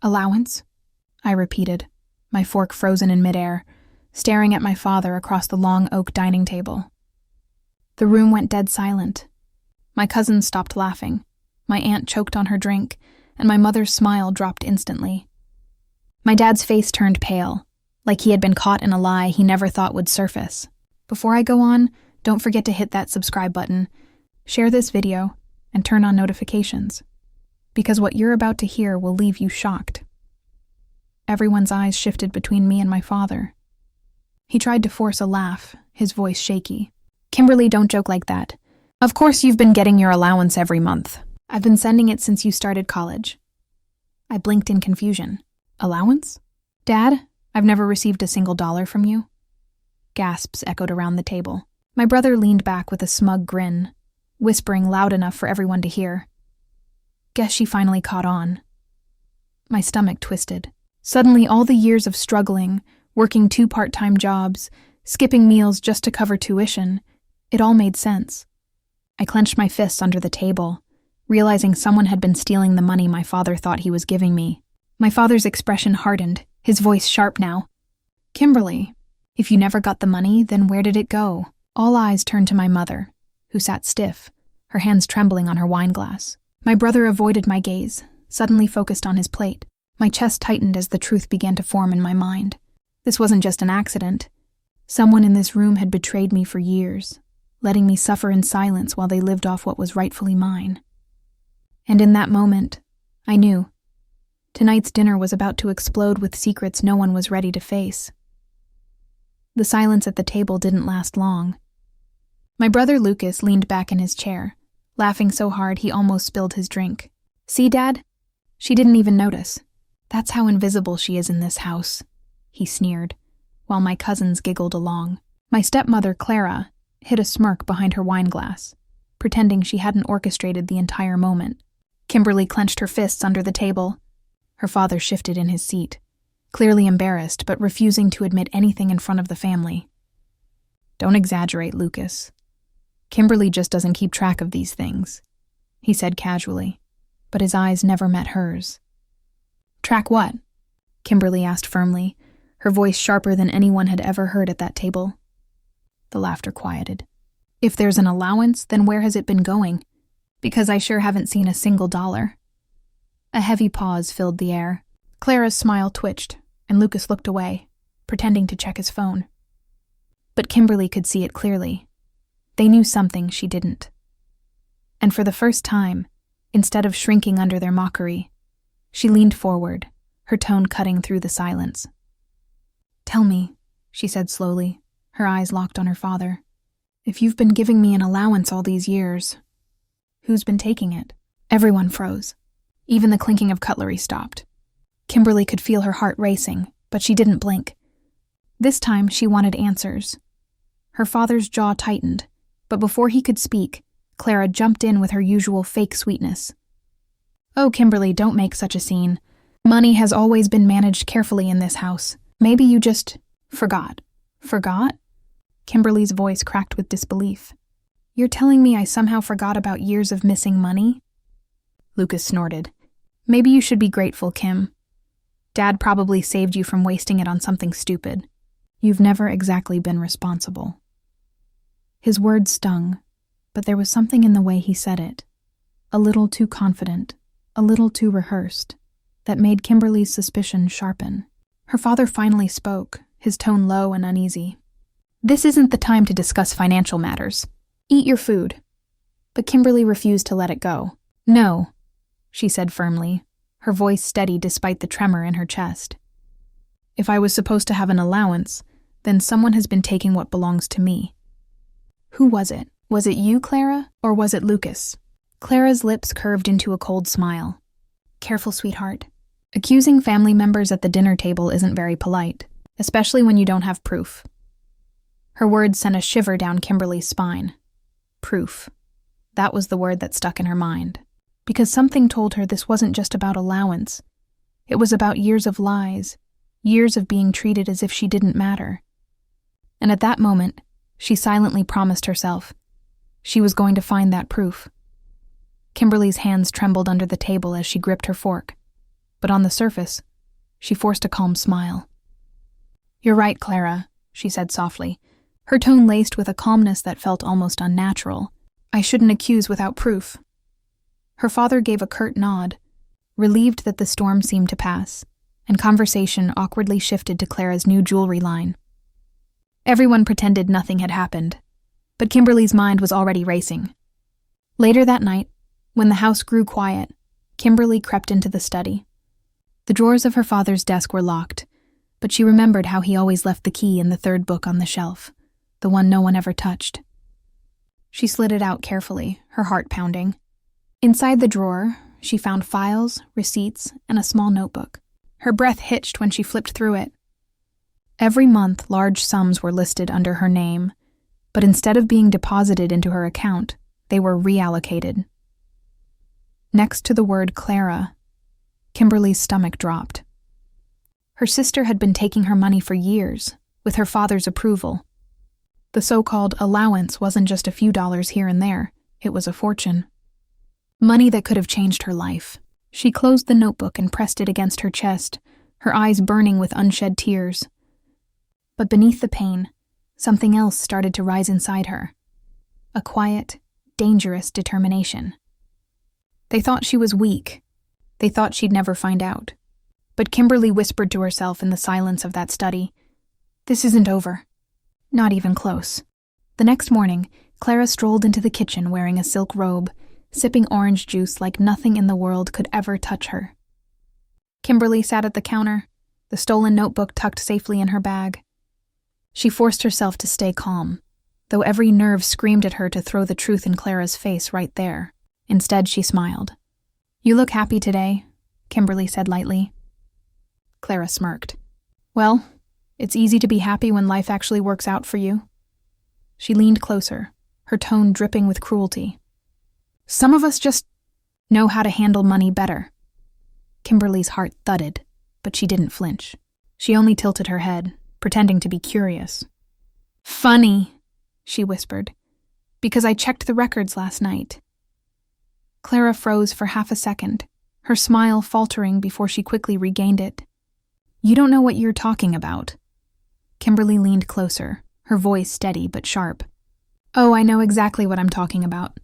"Allowance?" I repeated, my fork frozen in midair, staring at my father across the long oak dining table. The room went dead silent. My cousins stopped laughing, my aunt choked on her drink, and my mother's smile dropped instantly. My dad's face turned pale, like he had been caught in a lie he never thought would surface. Before I go on, don't forget to hit that subscribe button, share this video, and turn on notifications, because what you're about to hear will leave you shocked. Everyone's eyes shifted between me and my father. He tried to force a laugh, his voice shaky. "Kimberly, don't joke like that. Of course you've been getting your allowance every month. I've been sending it since you started college." I blinked in confusion. "Allowance? Dad, I've never received a single dollar from you." Gasps echoed around the table. My brother leaned back with a smug grin, whispering loud enough for everyone to hear. "Guess she finally caught on." My stomach twisted. Suddenly, all the years of struggling, working 2 part-time jobs, skipping meals just to cover tuition, it all made sense. I clenched my fists under the table, realizing someone had been stealing the money my father thought he was giving me. My father's expression hardened, his voice sharp now. "Kimberly, if you never got the money, then where did it go?" All eyes turned to my mother, who sat stiff, her hands trembling on her wine glass. My brother avoided my gaze, suddenly focused on his plate. My chest tightened as the truth began to form in my mind. This wasn't just an accident. Someone in this room had betrayed me for years, letting me suffer in silence while they lived off what was rightfully mine. And in that moment, I knew. Tonight's dinner was about to explode with secrets no one was ready to face. The silence at the table didn't last long. My brother Lucas leaned back in his chair, laughing so hard he almost spilled his drink. "See, Dad? She didn't even notice. That's how invisible she is in this house," he sneered, while my cousins giggled along. My stepmother, Clara, hid a smirk behind her wine glass, pretending she hadn't orchestrated the entire moment. Kimberly clenched her fists under the table. Her father shifted in his seat, clearly embarrassed but refusing to admit anything in front of the family. "Don't exaggerate, Lucas. Kimberly just doesn't keep track of these things," he said casually, but his eyes never met hers. "Track what?" Kimberly asked firmly, her voice sharper than anyone had ever heard at that table. The laughter quieted. "If there's an allowance, then where has it been going? Because I sure haven't seen a single dollar." A heavy pause filled the air. Clara's smile twitched, and Lucas looked away, pretending to check his phone. But Kimberly could see it clearly. They knew something she didn't. And for the first time, instead of shrinking under their mockery, she leaned forward, her tone cutting through the silence. "Tell me," she said slowly, her eyes locked on her father. "If you've been giving me an allowance all these years, who's been taking it?" Everyone froze. Even the clinking of cutlery stopped. Kimberly could feel her heart racing, but she didn't blink. This time she wanted answers. Her father's jaw tightened, but before he could speak, Clara jumped in with her usual fake sweetness. "Oh, Kimberly, don't make such a scene. Money has always been managed carefully in this house. Maybe you just forgot." "Forgot?" Kimberly's voice cracked with disbelief. "You're telling me I somehow forgot about years of missing money?" Lucas snorted. "Maybe you should be grateful, Kim. Dad probably saved you from wasting it on something stupid. You've never exactly been responsible." His words stung, but there was something in the way he said it, a little too confident, a little too rehearsed, that made Kimberly's suspicion sharpen. Her father finally spoke, his tone low and uneasy. "This isn't the time to discuss financial matters. Eat your food." But Kimberly refused to let it go. "No," she said firmly, her voice steady despite the tremor in her chest. "If I was supposed to have an allowance, then someone has been taking what belongs to me." "Who was it? Was it you, Clara, or was it Lucas?" Clara's lips curved into a cold smile. "Careful, sweetheart. Accusing family members at the dinner table isn't very polite, especially when you don't have proof." Her words sent a shiver down Kimberly's spine. Proof. That was the word that stuck in her mind. Because something told her this wasn't just about allowance. It was about years of lies, years of being treated as if she didn't matter. And at that moment, she silently promised herself she was going to find that proof. Kimberly's hands trembled under the table as she gripped her fork. but on the surface, she forced a calm smile. "You're right, Clara," she said softly, her tone laced with a calmness that felt almost unnatural. "I shouldn't accuse without proof." Her father gave a curt nod, relieved that the storm seemed to pass, and conversation awkwardly shifted to Clara's new jewelry line. Everyone pretended nothing had happened, but Kimberly's mind was already racing. Later that night, when the house grew quiet, Kimberly crept into the study. The drawers of her father's desk were locked, but she remembered how he always left the key in the third book on the shelf, the one no one ever touched. She slid it out carefully, her heart pounding. Inside the drawer, she found files, receipts, and a small notebook. Her breath hitched when she flipped through it. Every month, large sums were listed under her name, but instead of being deposited into her account, they were reallocated. Next to the word Clara, Kimberly's stomach dropped. Her sister had been taking her money for years, with her father's approval. The so-called allowance wasn't just a few dollars here and there, it was a fortune. Money that could have changed her life. She closed the notebook and pressed it against her chest, her eyes burning with unshed tears. But beneath the pain, something else started to rise inside her. A quiet, dangerous determination. They thought she was weak. They thought she'd never find out. But Kimberly whispered to herself in the silence of that study, "This isn't over. Not even close." The next morning, Clara strolled into the kitchen wearing a silk robe, sipping orange juice like nothing in the world could ever touch her. Kimberly sat at the counter, the stolen notebook tucked safely in her bag. She forced herself to stay calm, though every nerve screamed at her to throw the truth in Clara's face right there. Instead, she smiled. "You look happy today," Kimberly said lightly. Clara smirked. "Well, it's easy to be happy when life actually works out for you." She leaned closer, her tone dripping with cruelty. "Some of us just know how to handle money better." Kimberly's heart thudded, but she didn't flinch. She only tilted her head, pretending to be curious. "Funny," she whispered, "because I checked the records last night." Clara froze for half a second, her smile faltering before she quickly regained it. "You don't know what you're talking about." Kimberly leaned closer, her voice steady but sharp. "Oh, I know exactly what I'm talking about.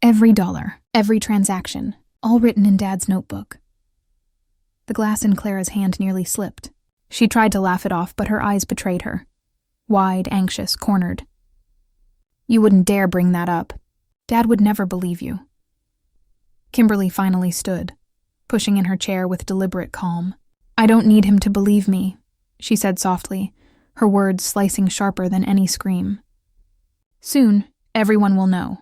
Every dollar, every transaction, all written in Dad's notebook." The glass in Clara's hand nearly slipped. She tried to laugh it off, but her eyes betrayed her. Wide, anxious, cornered. "You wouldn't dare bring that up. Dad would never believe you." Kimberly finally stood, pushing in her chair with deliberate calm. "I don't need him to believe me," she said softly, her words slicing sharper than any scream. "Soon, everyone will know."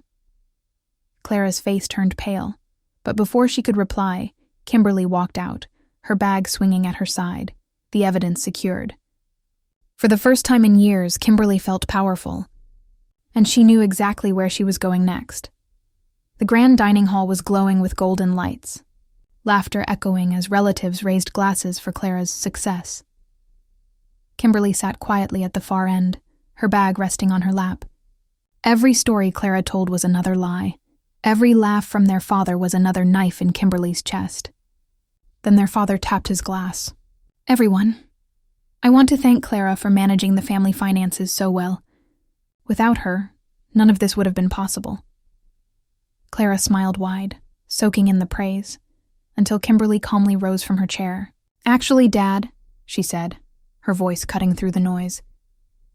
Clara's face turned pale, but before she could reply, Kimberly walked out, her bag swinging at her side, the evidence secured. For the first time in years, Kimberly felt powerful, and she knew exactly where she was going next. The grand dining hall was glowing with golden lights, laughter echoing as relatives raised glasses for Clara's success. Kimberly sat quietly at the far end, her bag resting on her lap. Every story Clara told was another lie. Every laugh from their father was another knife in Kimberly's chest. Then their father tapped his glass. "Everyone, I want to thank Clara for managing the family finances so well. Without her, none of this would have been possible." Clara smiled wide, soaking in the praise, until Kimberly calmly rose from her chair. "Actually, Dad," she said, her voice cutting through the noise,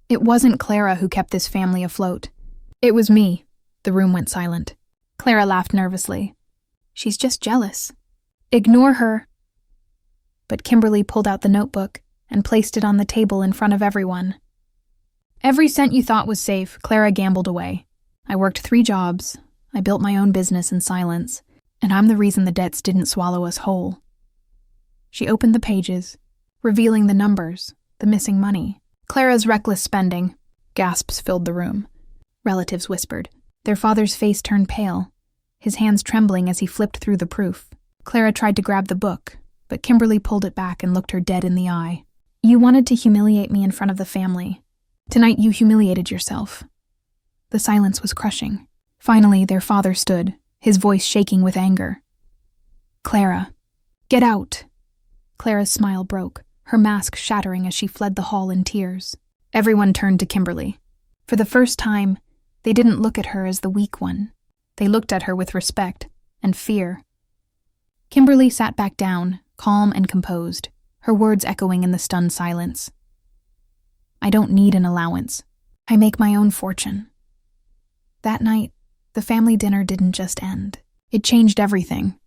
"it wasn't Clara who kept this family afloat. It was me." The room went silent. Clara laughed nervously. "She's just jealous. Ignore her." But Kimberly pulled out the notebook and placed it on the table in front of everyone. "Every cent you thought was safe, Clara gambled away. I worked 3 jobs. I built my own business in silence, and I'm the reason the debts didn't swallow us whole." She opened the pages, revealing the numbers, the missing money. "Clara's reckless spending." Gasps filled the room. Relatives whispered. Their father's face turned pale, his hands trembling as he flipped through the proof. Clara tried to grab the book, but Kimberly pulled it back and looked her dead in the eye. "You wanted to humiliate me in front of the family. Tonight you humiliated yourself." The silence was crushing. Finally, their father stood, his voice shaking with anger. "Clara, get out." Clara's smile broke, her mask shattering as she fled the hall in tears. Everyone turned to Kimberly. For the first time, they didn't look at her as the weak one. They looked at her with respect and fear. Kimberly sat back down, calm and composed, her words echoing in the stunned silence. I don't need an allowance. I make my own fortune. That night, the family dinner didn't just end. It changed everything.